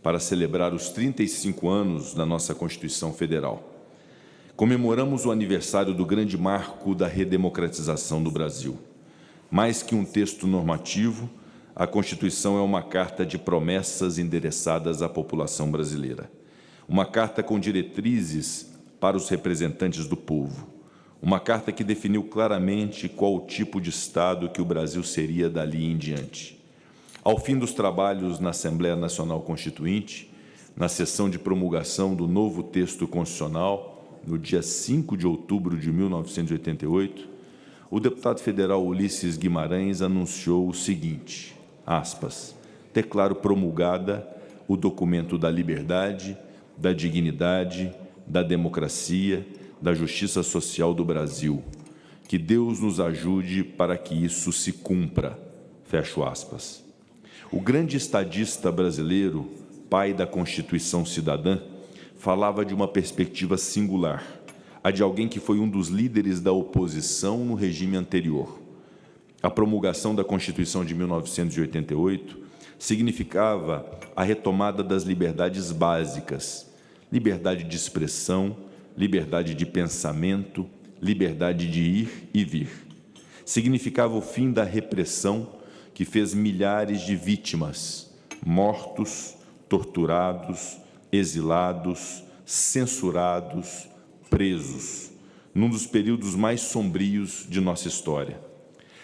para celebrar os 35 anos da nossa Constituição Federal. Comemoramos o aniversário do grande marco da redemocratização do Brasil. Mais que um texto normativo, a Constituição é uma carta de promessas endereçadas à população brasileira. Uma carta com diretrizes para os representantes do povo. Uma carta que definiu claramente qual o tipo de Estado que o Brasil seria dali em diante. Ao fim dos trabalhos na Assembleia Nacional Constituinte, na sessão de promulgação do novo texto constitucional, no dia 5 de outubro de 1988, o deputado federal Ulisses Guimarães anunciou o seguinte, aspas, declaro promulgada o documento da liberdade, da dignidade, da democracia, da justiça social do Brasil. Que Deus nos ajude para que isso se cumpra. Fecho aspas. O grande estadista brasileiro, pai da Constituição Cidadã, falava de uma perspectiva singular, a de alguém que foi um dos líderes da oposição no regime anterior. A promulgação da Constituição de 1988 significava a retomada das liberdades básicas, liberdade de expressão, liberdade de pensamento, liberdade de ir e vir. Significava o fim da repressão que fez milhares de vítimas, mortos, torturados, exilados, censurados, presos, num dos períodos mais sombrios de nossa história.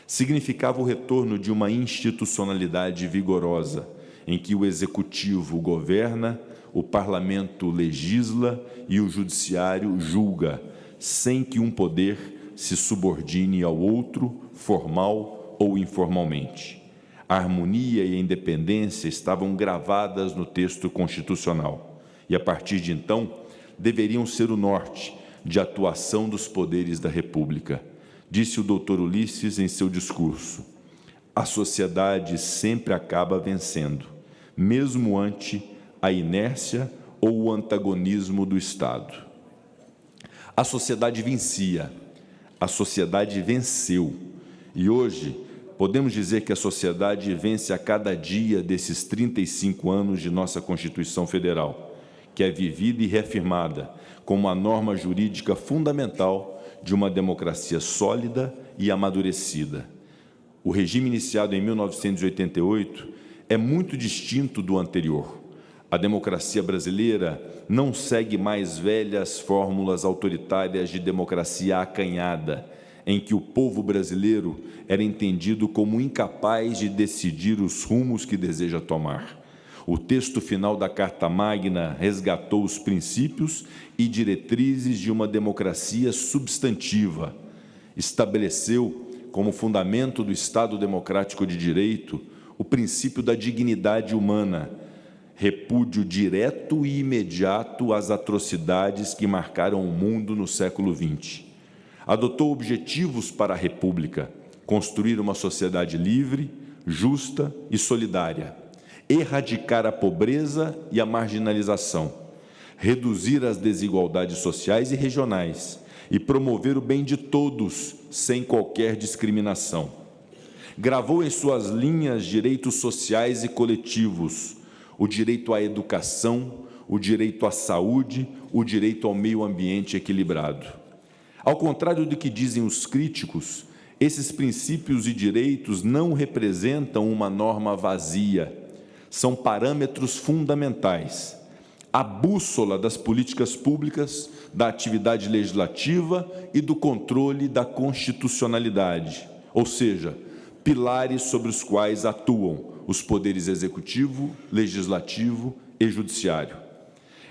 Significava o retorno de uma institucionalidade vigorosa, em que o Executivo governa, o Parlamento legisla e o Judiciário julga, sem que um poder se subordine ao outro, formal ou informalmente. A harmonia e a independência estavam gravadas no texto constitucional e, a partir de então, deveriam ser o norte de atuação dos poderes da República. Disse o doutor Ulisses em seu discurso, a sociedade sempre acaba vencendo, mesmo ante a inércia ou o antagonismo do Estado. A sociedade vencia, a sociedade venceu, e hoje podemos dizer que a sociedade vence a cada dia desses 35 anos de nossa Constituição Federal, que é vivida e reafirmada como a norma jurídica fundamental de uma democracia sólida e amadurecida. O regime iniciado em 1988 é muito distinto do anterior. A democracia brasileira não segue mais velhas fórmulas autoritárias de democracia acanhada, em que o povo brasileiro era entendido como incapaz de decidir os rumos que deseja tomar. O texto final da Carta Magna resgatou os princípios e diretrizes de uma democracia substantiva. Estabeleceu, como fundamento do Estado Democrático de Direito, o princípio da dignidade humana, repúdio direto e imediato às atrocidades que marcaram o mundo no século XX. Adotou objetivos para a República, construir uma sociedade livre, justa e solidária, erradicar a pobreza e a marginalização, reduzir as desigualdades sociais e regionais e promover o bem de todos, sem qualquer discriminação. Gravou em suas linhas direitos sociais e coletivos, o direito à educação, o direito à saúde, o direito ao meio ambiente equilibrado. Ao contrário do que dizem os críticos, esses princípios e direitos não representam uma norma vazia, são parâmetros fundamentais, a bússola das políticas públicas, da atividade legislativa e do controle da constitucionalidade, ou seja, pilares sobre os quais atuam os poderes executivo, legislativo e judiciário.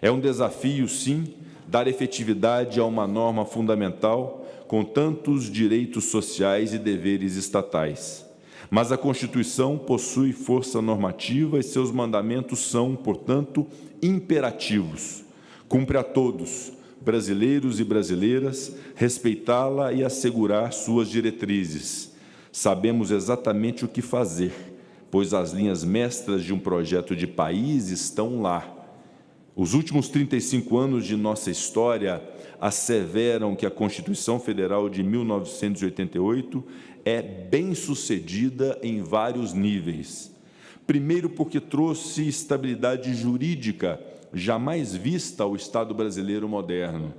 É um desafio, sim, dar efetividade a uma norma fundamental com tantos direitos sociais e deveres estatais. Mas a Constituição possui força normativa e seus mandamentos são, portanto, imperativos. Cumpre a todos, brasileiros e brasileiras, respeitá-la e assegurar suas diretrizes. Sabemos exatamente o que fazer, pois as linhas mestras de um projeto de país estão lá. Os últimos 35 anos de nossa história asseveram que a Constituição Federal de 1988 é bem-sucedida em vários níveis. Primeiro, porque trouxe estabilidade jurídica jamais vista ao Estado brasileiro moderno.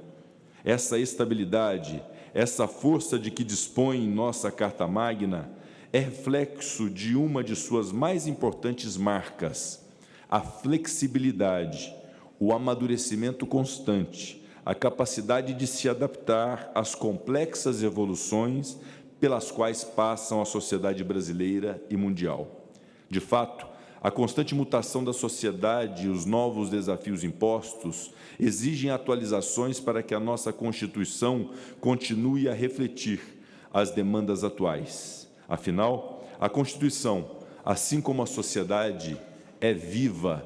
Essa estabilidade, essa força de que dispõe nossa Carta Magna, é reflexo de uma de suas mais importantes marcas: a flexibilidade, o amadurecimento constante, a capacidade de se adaptar às complexas evoluções pelas quais passam a sociedade brasileira e mundial. De fato, a constante mutação da sociedade e os novos desafios impostos exigem atualizações para que a nossa Constituição continue a refletir as demandas atuais. Afinal, a Constituição, assim como a sociedade, é viva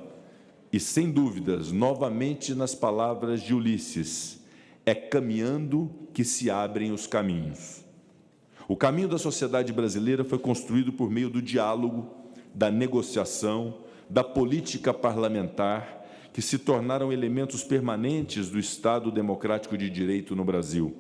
e, sem dúvidas, novamente nas palavras de Ulisses, é caminhando que se abrem os caminhos. O caminho da sociedade brasileira foi construído por meio do diálogo, da negociação, da política parlamentar, que se tornaram elementos permanentes do Estado democrático de direito no Brasil.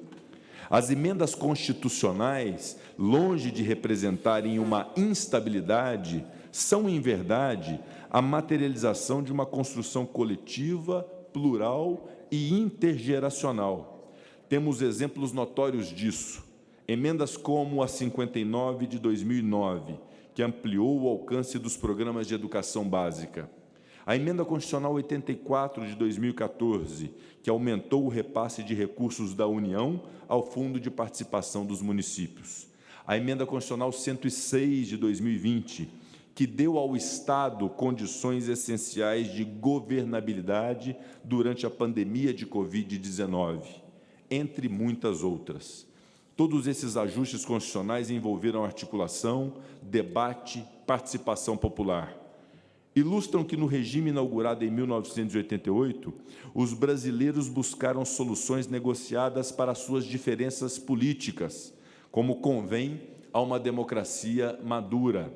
As emendas constitucionais, longe de representarem uma instabilidade, são, em verdade, a materialização de uma construção coletiva, plural e intergeracional. Temos exemplos notórios disso. Emendas como a 59 de 2009, que ampliou o alcance dos programas de educação básica. A Emenda Constitucional 84 de 2014, que aumentou o repasse de recursos da União ao Fundo de Participação dos Municípios. A Emenda Constitucional 106 de 2020, que deu ao Estado condições essenciais de governabilidade durante a pandemia de Covid-19, entre muitas outras. Todos esses ajustes constitucionais envolveram articulação, debate, participação popular. Ilustram que, no regime inaugurado em 1988, os brasileiros buscaram soluções negociadas para suas diferenças políticas, como convém a uma democracia madura.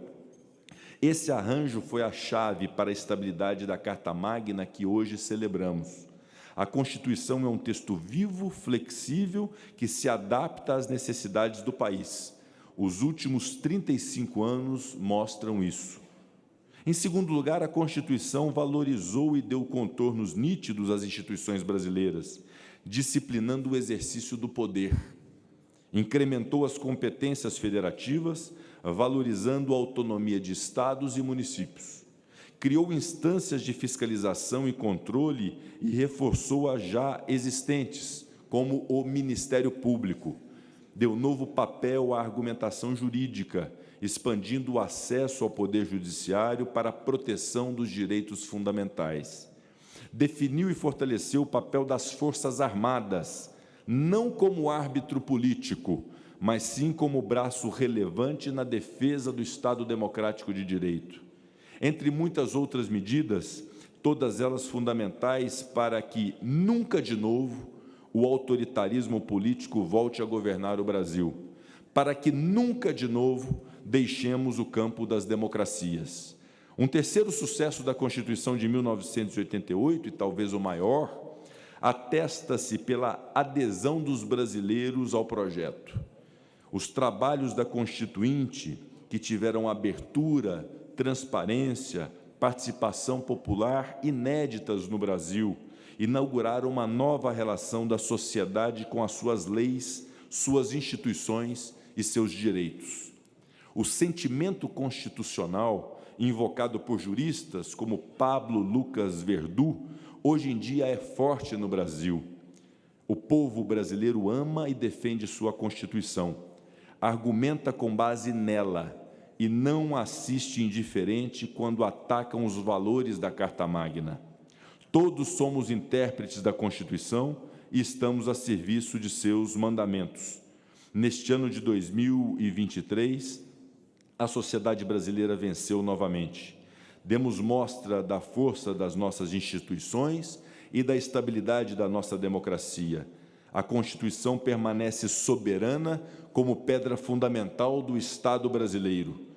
Esse arranjo foi a chave para a estabilidade da Carta Magna que hoje celebramos. A Constituição é um texto vivo, flexível, que se adapta às necessidades do país. Os últimos 35 anos mostram isso. Em segundo lugar, a Constituição valorizou e deu contornos nítidos às instituições brasileiras, disciplinando o exercício do poder. Incrementou as competências federativas, valorizando a autonomia de estados e municípios. Criou instâncias de fiscalização e controle e reforçou as já existentes, como o Ministério Público. Deu novo papel à argumentação jurídica, expandindo o acesso ao Poder Judiciário para a proteção dos direitos fundamentais. Definiu e fortaleceu o papel das Forças Armadas, não como árbitro político, mas sim como braço relevante na defesa do Estado democrático de direito. Entre muitas outras medidas, todas elas fundamentais para que, nunca de novo, o autoritarismo político volte a governar o Brasil, para que, nunca de novo, deixemos o campo das democracias. Um terceiro sucesso da Constituição de 1988, e talvez o maior, atesta-se pela adesão dos brasileiros ao projeto. Os trabalhos da Constituinte, que tiveram abertura, transparência, participação popular inéditas no Brasil, inauguraram uma nova relação da sociedade com as suas leis, suas instituições e seus direitos. O sentimento constitucional, invocado por juristas como Pablo Lucas Verdu, hoje em dia é forte no Brasil. O povo brasileiro ama e defende sua Constituição, argumenta com base nela e não assiste indiferente quando atacam os valores da Carta Magna. Todos somos intérpretes da Constituição e estamos a serviço de seus mandamentos. Neste ano de 2023, a sociedade brasileira venceu novamente. Demos mostra da força das nossas instituições e da estabilidade da nossa democracia. A Constituição permanece soberana como pedra fundamental do Estado brasileiro.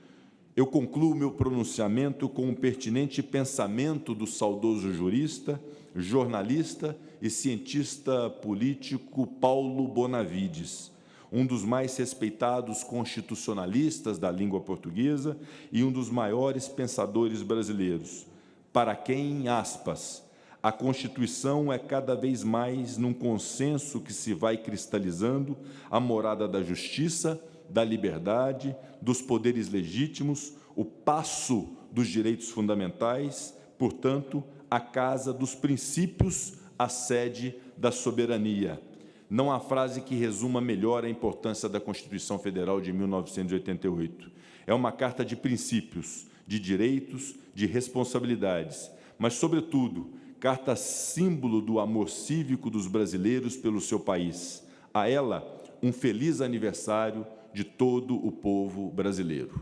Eu concluo meu pronunciamento com um pertinente pensamento do saudoso jurista, jornalista e cientista político Paulo Bonavides, um dos mais respeitados constitucionalistas da língua portuguesa e um dos maiores pensadores brasileiros, para quem, aspas, a Constituição é cada vez mais, num consenso que se vai cristalizando, a morada da justiça, da liberdade, dos poderes legítimos, o paço dos direitos fundamentais, portanto, a casa dos princípios, a sede da soberania. Não há frase que resuma melhor a importância da Constituição Federal de 1988. É uma carta de princípios, de direitos, de responsabilidades, mas, sobretudo, carta símbolo do amor cívico dos brasileiros pelo seu país. A ela, um feliz aniversário de todo o povo brasileiro.